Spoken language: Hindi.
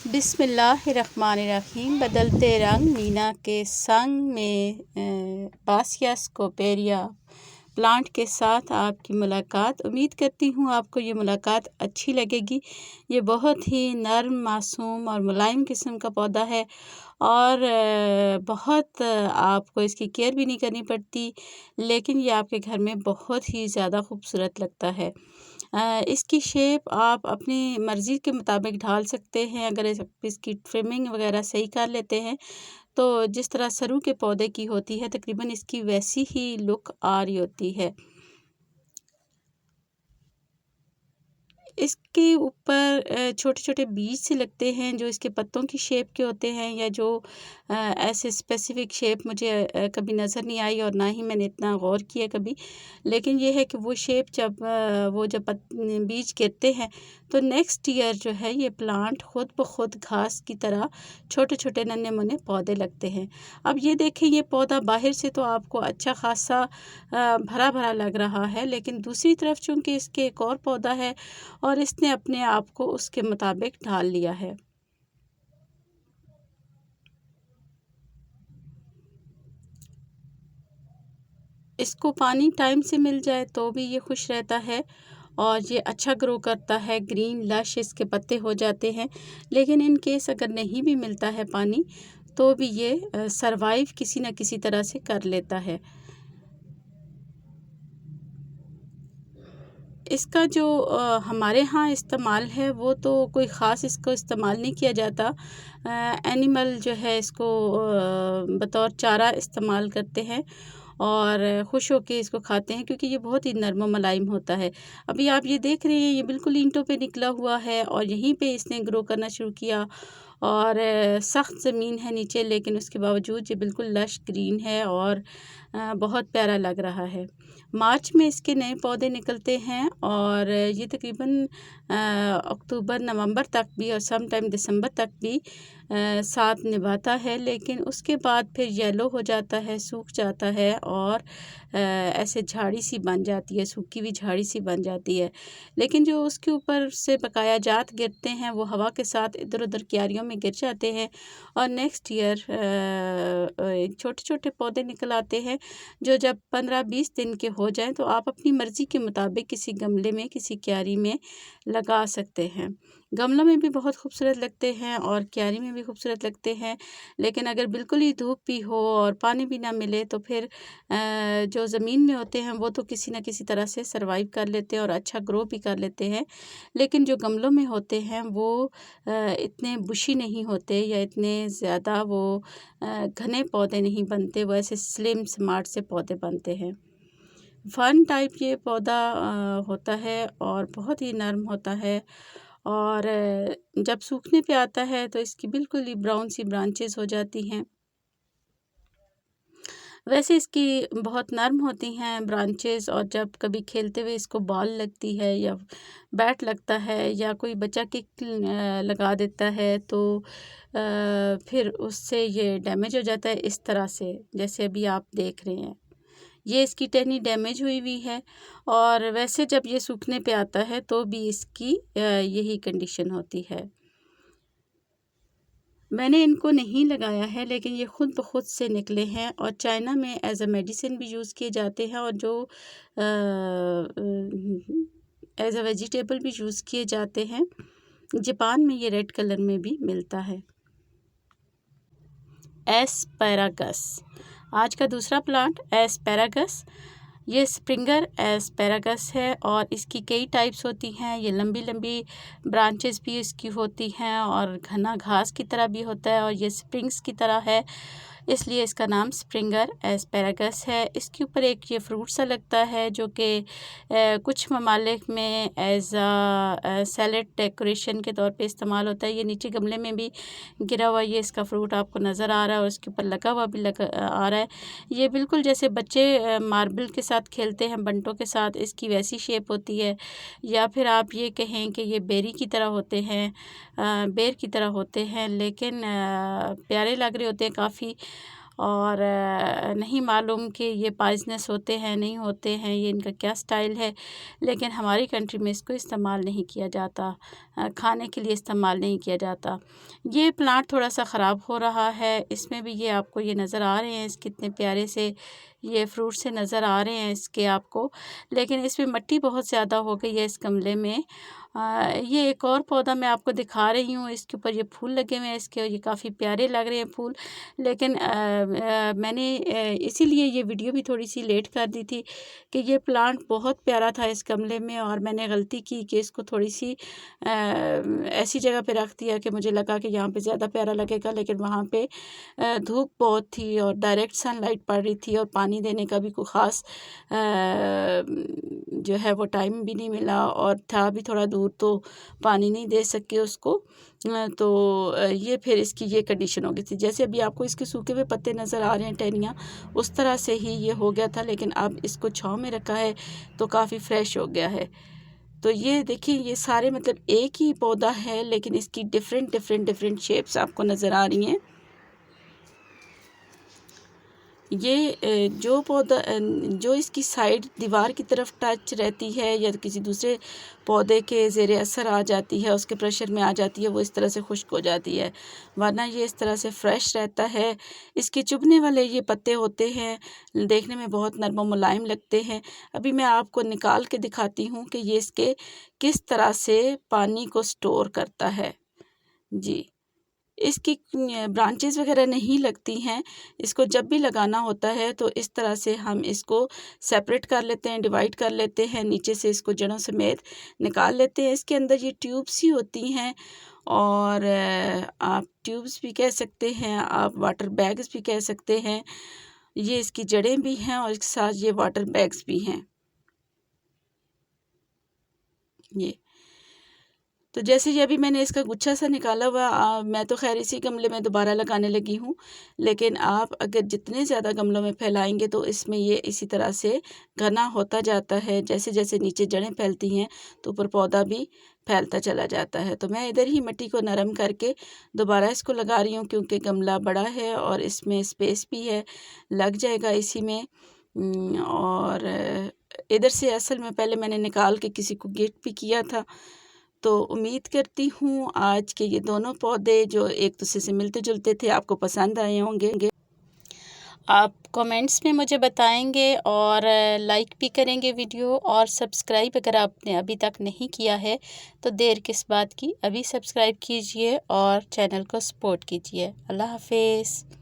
बिस्मिल्लाहिर्रहमानिर्रहीम। बदलते रंग मीना के संग में बासिया स्कोपेरिया प्लांट के साथ आपकी मुलाकात। उम्मीद करती हूँ आपको ये मुलाकात अच्छी लगेगी। ये बहुत ही नर्म, मासूम और मुलायम किस्म का पौधा है और बहुत आपको इसकी केयर भी नहीं करनी पड़ती, लेकिन ये आपके घर में बहुत ही ज़्यादा खूबसूरत लगता है। इसकी शेप आप अपनी मर्ज़ी के मुताबिक ढाल सकते हैं। अगर इसकी ट्रिमिंग वगैरह सही कर लेते हैं तो जिस तरह सरू के पौधे की होती है तकरीबन इसकी वैसी ही लुक आ रही होती है। इसके ऊपर छोटे-छोटे बीज से लगते हैं जो इसके पत्तों की शेप के होते हैं, या जो ऐसे स्पेसिफ़िक शेप मुझे कभी नज़र नहीं आई और ना ही मैंने इतना गौर किया कभी। लेकिन ये है कि वो शेप जब वो जब बीज गिरते हैं तो नेक्स्ट ईयर जो है ये प्लांट खुद ब खुद घास की तरह छोटे-छोटे नन्हे-मुन्ने पौधे लगते हैं। अब ये देखें, ये पौधा बाहर से तो आपको अच्छा ख़ासा भरा-भरा लग रहा है, लेकिन दूसरी तरफ चूँकि इसके एक और पौधा है और इसने अपने आप को उसके मुताबिक ढाल लिया है। इसको पानी टाइम से मिल जाए तो भी ये खुश रहता है और ये अच्छा ग्रो करता है, ग्रीन लश इसके पत्ते हो जाते हैं। लेकिन इन केस अगर नहीं भी मिलता है पानी तो भी ये सरवाइव किसी न किसी तरह से कर लेता है। इसका जो हमारे यहाँ इस्तेमाल है वो तो कोई ख़ास इसको इस्तेमाल नहीं किया जाता। एनिमल जो है इसको बतौर चारा इस्तेमाल करते हैं और खुश होके इसको खाते हैं, क्योंकि ये बहुत ही नर्म मुलायम होता है। अभी आप ये देख रहे हैं ये बिल्कुल ईंटों पे निकला हुआ है और यहीं पे इसने ग्रो करना शुरू किया और सख्त ज़मीन है नीचे, लेकिन उसके बावजूद ये बिल्कुल लश ग्रीन है और बहुत प्यारा लग रहा है। मार्च में इसके नए पौधे निकलते हैं और ये तकरीबन अक्टूबर नवंबर तक भी और सम टाइम दिसंबर तक भी साथ निभाता है, लेकिन उसके बाद फिर येलो हो जाता है, सूख जाता है और ऐसे झाड़ी सी बन जाती है, सूखी हुई झाड़ी सी बन जाती है। लेकिन जो उसके ऊपर से बकाया जात गिरते हैं वो हवा के साथ इधर-उधर क्यारियों में गिर जाते हैं और नेक्स्ट ईयर छोटे-छोटे पौधे निकल आते हैं जो जब 15-20 दिन के हो जाएँ तो आप अपनी मर्ज़ी के मुताबिक किसी गमले में, किसी क्यारी में लगा सकते हैं। गमलों में भी बहुत खूबसूरत लगते हैं और क्यारी में भी खूबसूरत लगते हैं, लेकिन अगर बिल्कुल ही धूप भी हो और पानी भी ना मिले तो फिर जो ज़मीन में होते हैं वो तो किसी न किसी तरह से सर्वाइव कर लेते हैं और अच्छा ग्रो भी कर लेते हैं। लेकिन जो गमलों में होते हैं वो इतने बुशी नहीं होते या इतने ज़्यादा वो घने पौधे नहीं बनते, वो ऐसे स्लिम स्मार्ट से पौधे बनते हैं। फर्न टाइप ये पौधा होता है और बहुत ही नर्म होता है और जब सूखने पे आता है तो इसकी बिल्कुल ही ब्राउन सी ब्रांचेस हो जाती हैं। वैसे इसकी बहुत नर्म होती हैं ब्रांचेस और जब कभी खेलते हुए इसको बॉल लगती है या बैट लगता है या कोई बच्चा किक लगा देता है तो फिर उससे ये डैमेज हो जाता है इस तरह से, जैसे अभी आप देख रहे हैं। ये इसकी टहनी डैमेज हुई हुई है और वैसे जब ये सूखने पे आता है तो भी इसकी यही कंडीशन होती है। मैंने इनको नहीं लगाया है, लेकिन ये खुद ब खुद से निकले हैं और चाइना में एज़ अ मेडिसिन भी यूज़ किए जाते हैं और जो एज़ अ वेजिटेबल भी यूज़ किए जाते हैं। जापान में ये रेड कलर में भी मिलता है। एस्पैरागस आज का दूसरा प्लांट एस्पैरागस। ये स्प्रिंगर एस्पैरागस है और इसकी कई टाइप्स होती हैं। ये लंबी लंबी ब्रांचेस भी इसकी होती हैं और घना घास की तरह भी होता है और ये स्प्रिंग्स की तरह है, इसलिए इसका नाम स्प्रिंगर एस्पैरागस है। इसके ऊपर एक ये फ्रूट सा लगता है जो कि कुछ ममालिक में एज़ अ सैलेड डेकोरेशन के तौर पे इस्तेमाल होता है। ये नीचे गमले में भी गिरा हुआ ये इसका फ्रूट आपको नज़र आ रहा है और उसके ऊपर लगा हुआ भी आ रहा है। ये बिल्कुल जैसे बच्चे मार्बल के साथ खेलते हैं, बंटों के साथ, इसकी वैसी शेप होती है। या फिर आप ये कहें कि ये बेरी की तरह होते हैं, बेर की तरह होते हैं, लेकिन प्यारे लग रहे होते हैं काफ़ी और नहीं मालूम कि ये पॉइजनस होते हैं नहीं होते हैं, ये इनका क्या स्टाइल है। लेकिन हमारी कंट्री में इसको इस्तेमाल नहीं किया जाता, खाने के लिए इस्तेमाल नहीं किया जाता। ये प्लांट थोड़ा सा ख़राब हो रहा है, इसमें भी ये आपको ये नज़र आ रहे हैं, इस कितने प्यारे से ये फ्रूट से नज़र आ रहे हैं इसके आपको, लेकिन इसमें मिट्टी बहुत ज़्यादा हो गई है इस गमले में। ये एक और पौधा मैं आपको दिखा रही हूँ, इसके ऊपर ये फूल लगे हुए हैं इसके, और ये काफ़ी प्यारे लग रहे हैं फूल। लेकिन मैंने इसीलिए ये वीडियो भी थोड़ी सी लेट कर दी थी कि ये प्लांट बहुत प्यारा था इस गमले में, और मैंने गलती की कि इसको थोड़ी सी ऐसी जगह पे रख दिया कि मुझे लगा कि यहाँ पे ज़्यादा प्यारा लगेगा, लेकिन वहाँ पे धूप बहुत थी और डायरेक्ट सनलाइट पड़ रही थी, और पानी देने का भी कोई ख़ास जो है वो टाइम भी नहीं मिला, और था भी थोड़ा दूर तो पानी नहीं दे सके उसको। तो ये फिर इसकी ये कंडीशन हो गई थी। जैसे अभी आपको इसके सूखे हुए पत्ते नज़र आ रहे हैं, टहनियाँ, उस तरह से ही ये हो गया था, लेकिन अब इसको छाँव में रखा है तो काफ़ी फ्रेश हो गया है। तो ये देखिए, ये सारे मतलब एक ही पौधा है, लेकिन इसकी डिफरेंट शेप्स आपको नज़र आ रही हैं। ये जो पौधा जो इसकी साइड दीवार की तरफ टच रहती है या किसी दूसरे पौधे के ज़ेरे असर आ जाती है, उसके प्रेशर में आ जाती है, वो इस तरह से खुश्क हो जाती है, वरना ये इस तरह से फ्रेश रहता है। इसके चुभने वाले ये पत्ते होते हैं, देखने में बहुत नरम और मुलायम लगते हैं। अभी मैं आपको निकाल के दिखाती हूँ कि ये इसके किस तरह से पानी को स्टोर करता है। जी, इसकी ब्रांचेस वगैरह नहीं लगती हैं। इसको जब भी लगाना होता है तो इस तरह से हम इसको सेपरेट कर लेते हैं, डिवाइड कर लेते हैं, नीचे से इसको जड़ों समेत निकाल लेते हैं। इसके अंदर ये ट्यूब्स ही होती हैं, और आप ट्यूब्स भी कह सकते हैं, आप वाटर बैग्स भी कह सकते हैं। ये इसकी जड़ें भी हैं और इसके साथ ये वाटर बैग्स भी हैं। ये तो जैसे ये अभी मैंने इसका गुच्छा सा निकाला हुआ, मैं तो खैर इसी गमले में दोबारा लगाने लगी हूँ, लेकिन आप अगर जितने ज़्यादा गमलों में फैलाएंगे तो इसमें ये इसी तरह से घना होता जाता है। जैसे जैसे नीचे जड़ें फैलती हैं तो ऊपर पौधा भी फैलता चला जाता है। तो मैं इधर ही मिट्टी को नरम करके दोबारा इसको लगा रही हूँ, क्योंकि गमला बड़ा है और इसमें स्पेस भी है, लग जाएगा इसी में। और इधर से असल में पहले मैंने निकाल के किसी को गिफ्ट भी किया था। तो उम्मीद करती हूँ आज के ये दोनों पौधे जो एक दूसरे से मिलते जुलते थे आपको पसंद आए होंगे। आप कमेंट्स में मुझे बताएंगे और लाइक भी करेंगे वीडियो, और सब्सक्राइब अगर आपने अभी तक नहीं किया है तो देर किस बात की, अभी सब्सक्राइब कीजिए और चैनल को सपोर्ट कीजिए। अल्लाह हाफिज़।